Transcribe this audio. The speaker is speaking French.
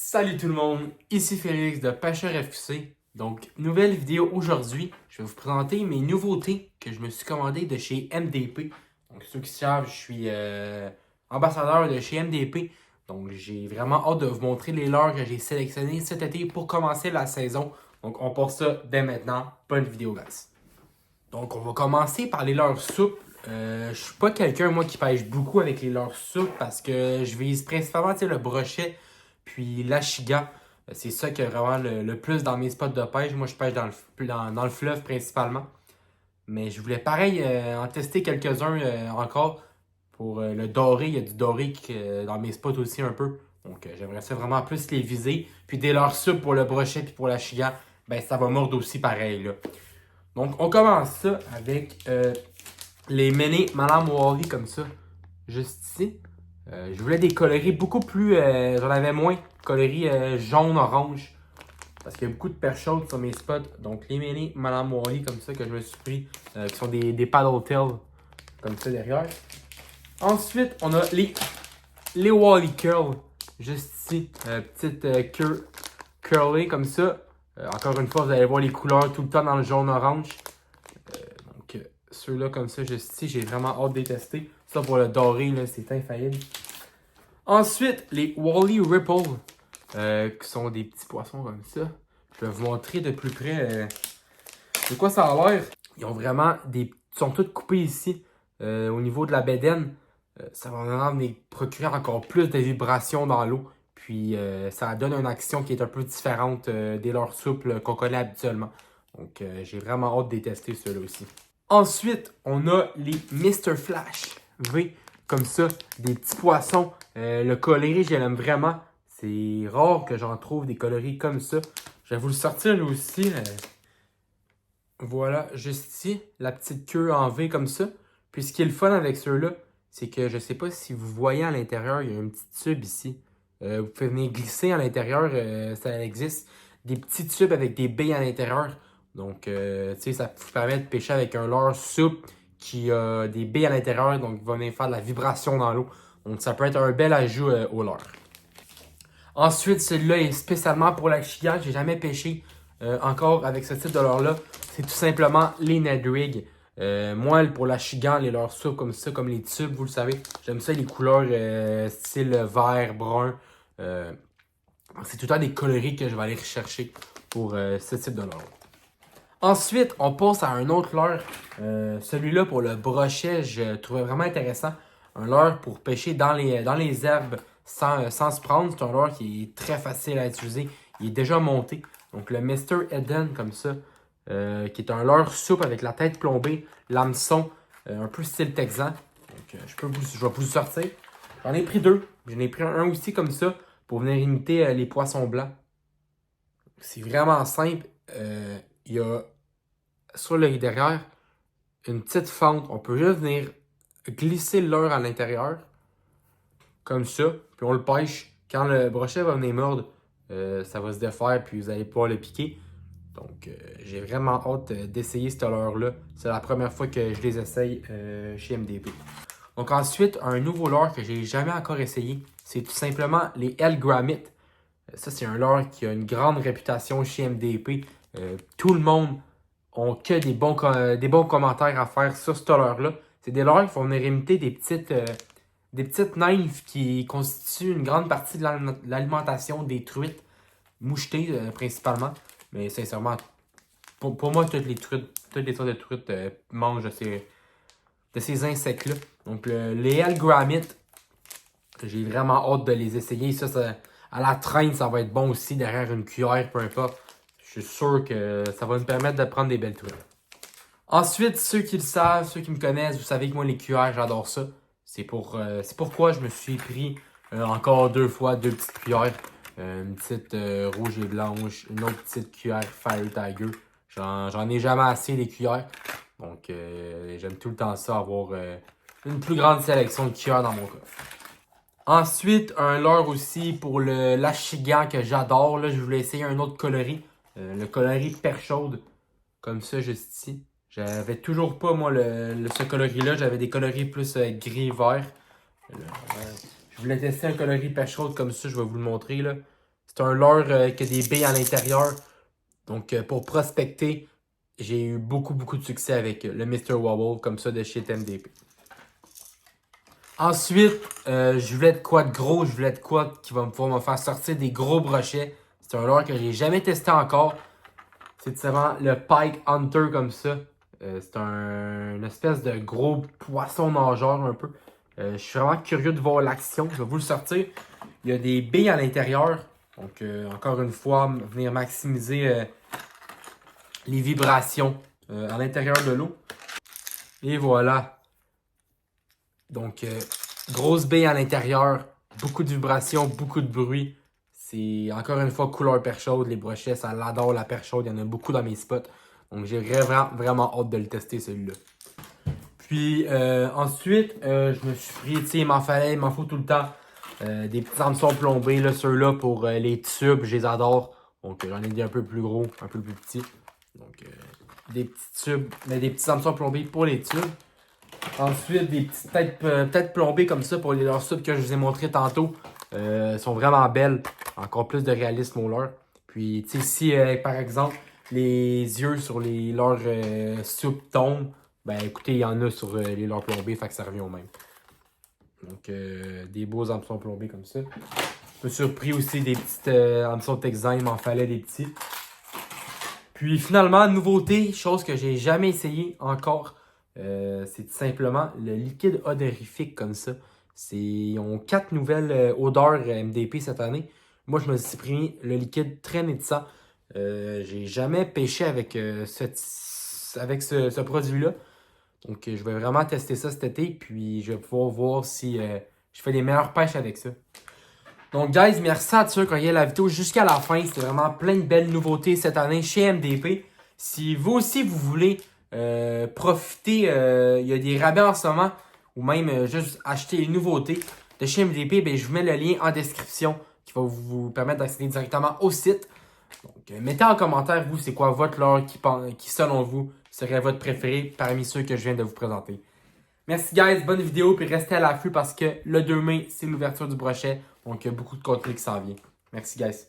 Salut tout le monde, ici Félix de Pêcheur FQC. Donc, nouvelle vidéo aujourd'hui. Je vais vous présenter mes nouveautés que je me suis commandées de chez MDP. Donc, ceux qui savent, je suis ambassadeur de chez MDP. Donc, j'ai vraiment hâte de vous montrer les leurres que j'ai sélectionnées cet été pour commencer la saison. Donc, on part ça dès maintenant. Bonne vidéo, guys. Donc, on va commencer par les leurres souples. Je suis pas quelqu'un, moi, qui pêche beaucoup avec les leurres souples parce que je vise principalement le brochet puis l'achigan. C'est ça qui est vraiment le plus dans mes spots de pêche. Moi, je pêche dans le fleuve principalement. Mais je voulais pareil en tester quelques-uns encore pour le doré. Il y a du doré dans mes spots aussi un peu. Donc, j'aimerais ça vraiment plus les viser. Puis des leurres souples pour le brochet puis pour l'achigan, ben ça va mordre aussi pareil, là. Donc, on commence ça avec les Méné Madame Wally comme ça, juste ici. Je voulais des coloris beaucoup plus. J'en avais moins. Coloris jaune-orange. Parce qu'il y a beaucoup de perches chaudes sur mes spots. Donc, les Méné Madame Wally comme ça que je me suis pris. Qui sont des paddle tails. Comme ça derrière. Ensuite, on a les Wally Curl. Juste ici. Petite queue curlée comme ça. Encore une fois, vous allez voir les couleurs tout le temps dans le jaune-orange. Donc, ceux-là comme ça, juste ici, j'ai vraiment hâte de les tester. Ça, pour le doré, là, c'est infaillible. Ensuite, les Wally Ripple, qui sont des petits poissons comme ça. Je vais vous montrer de plus près de quoi ça a l'air. Ils ont vraiment des... Ils sont tous coupés ici, au niveau de la bédaine. Ça va vraiment les procurer encore plus de vibrations dans l'eau. Puis, ça donne une action qui est un peu différente des leurres souples qu'on connaît habituellement. Donc, j'ai vraiment hâte de les tester ceux-là aussi. Ensuite, on a les Mr. Flash V, comme ça, des petits poissons. Le coloris, je l'aime vraiment. C'est rare que j'en trouve des coloris comme ça. Je vais vous le sortir là aussi. Voilà, juste ici, la petite queue en V comme ça. Puis ce qui est le fun avec ceux-là, c'est que je ne sais pas si vous voyez à l'intérieur, il y a un petit tube ici. Vous pouvez venir glisser à l'intérieur, ça existe. Des petits tubes avec des billes à l'intérieur. Donc, tu sais, ça vous permet de pêcher avec un leurre souple qui a des billes à l'intérieur. Donc, il va venir faire de la vibration dans l'eau. Donc, ça peut être un bel ajout au leurre. Ensuite, celui-là est spécialement pour la chigan. J'ai jamais pêché encore avec ce type de leurre-là. C'est tout simplement les Ned Rig. Moi, pour la chigan, les leurres souples comme ça, comme les tubes, vous le savez, j'aime ça les couleurs style vert, brun. C'est tout le temps des coloris que je vais aller rechercher pour ce type de leurre. Ensuite, on passe à un autre leurre. Celui-là, pour le brochet, je trouvais vraiment intéressant. Un leurre pour pêcher dans les herbes sans se prendre. C'est un leurre qui est très facile à utiliser. Il est déjà monté. Donc, le Mr. Eden, comme ça, qui est un leurre souple avec la tête plombée, l'hameçon, un peu style texan. Donc, je vais vous le sortir. J'en ai pris deux. J'en ai pris un aussi comme ça pour venir imiter les poissons blancs. C'est vraiment simple. Il y a sur le derrière une petite fente. On peut juste venir glisser le leurre à l'intérieur. Comme ça. Puis on le pêche. Quand le brochet va venir mordre, ça va se défaire puis vous allez pouvoir le piquer. Donc j'ai vraiment hâte d'essayer ce leurre-là. C'est la première fois que je les essaye chez MDP. Donc ensuite, un nouveau leurre que j'ai jamais encore essayé, c'est tout simplement les L-Gramit. Ça, c'est un leurre qui a une grande réputation chez MDP. Tout le monde n'a que des bons commentaires à faire sur ce leurre-là. C'est des leurres qui vont venir imiter des petites nymphes qui constituent une grande partie de l'alimentation des truites, mouchetées principalement. Mais sincèrement, pour moi, toutes les sortes de truites mangent de ces insectes-là. Donc, les L-Gramit, j'ai vraiment hâte de les essayer. Ça, à la traîne, ça va être bon aussi, derrière une cuillère, peu importe. Je suis sûr que ça va nous permettre de prendre des belles truites. Ensuite, ceux qui le savent, ceux qui me connaissent, vous savez que moi, les cuillères, j'adore ça. C'est pourquoi je me suis pris encore deux petites cuillères. Une petite rouge et blanche, une autre petite cuillère Fire Tiger. J'en ai jamais assez des cuillères. Donc, j'aime tout le temps ça, avoir une plus grande sélection de cuillères dans mon coffre. Ensuite, un leurre aussi pour l'achigan que j'adore. Là, je voulais essayer un autre coloris. Le coloris perche chaude. Comme ça, juste ici. J'avais toujours pas, moi, ce coloris-là. J'avais des coloris plus gris-vert. Je voulais tester un coloris perche chaude comme ça. Je vais vous le montrer, là. C'est un leurre qui a des billes à l'intérieur. Donc, pour prospecter, j'ai eu beaucoup de succès avec le Mr. Wobble, comme ça, de chez MDP. Ensuite, je voulais de quoi de gros, je voulais de quoi qui va pouvoir me faire sortir des gros brochets. C'est un leurre que j'ai jamais testé encore. C'est vraiment le Pike Hunter comme ça. C'est une espèce de gros poisson nageur un peu. Je suis vraiment curieux de voir l'action. Je vais vous le sortir. Il y a des billes à l'intérieur. Donc, encore une fois, venir maximiser les vibrations à l'intérieur de l'eau. Et voilà. Donc, grosse bille à l'intérieur. Beaucoup de vibrations, beaucoup de bruit. C'est encore une fois couleur perche chaude. Les brochets, ça l'adore la perche chaude. Il y en a beaucoup dans mes spots. Donc, j'ai vraiment hâte de le tester celui-là. Puis ensuite, je me suis pris, tu sais, il m'en faut tout le temps des petits hameçons plombés, là, ceux-là pour les tubes, je les adore. Donc j'en ai des un peu plus gros, un peu plus petits. Donc des petits tubes, mais des petits hameçons plombés pour les tubes. Ensuite, des petites têtes plombées comme ça pour les leurs tubes que je vous ai montré tantôt. Sont vraiment belles, encore plus de réalisme au leurre. Puis tu sais, si par exemple les yeux sur les leurs soupes tombent, ben écoutez, il y en a sur les leurres plombés, fait que ça revient au même. Donc des beaux hameçons plombés comme ça. Je me suis surpris aussi des petites hameçons Texan, il m'en fallait des petits. Puis finalement, nouveauté, chose que j'ai jamais essayé encore, c'est tout simplement le liquide odorifique comme ça. Ils ont 4 nouvelles odeurs MDP cette année. Moi, je me suis pris le liquide très nitissant. J'ai jamais pêché avec ce produit-là. Donc, je vais vraiment tester ça cet été. Puis, je vais pouvoir voir si je fais les meilleures pêches avec ça. Donc, guys, merci à tous ceux qui ont regardé la vidéo jusqu'à la fin. C'était vraiment plein de belles nouveautés cette année chez MDP. Si vous aussi, vous voulez profiter, il y a des rabais en ce moment, ou même juste acheter les nouveautés de chez MDP, ben, je vous mets le lien en description qui va vous permettre d'accéder directement au site. Donc, mettez en commentaire, vous, c'est quoi votre leurre qui, selon vous, serait votre préféré parmi ceux que je viens de vous présenter. Merci, guys. Bonne vidéo. Puis restez à l'affût parce que le 2 mai, c'est l'ouverture du brochet. Donc, il y a beaucoup de contenu qui s'en vient. Merci, guys.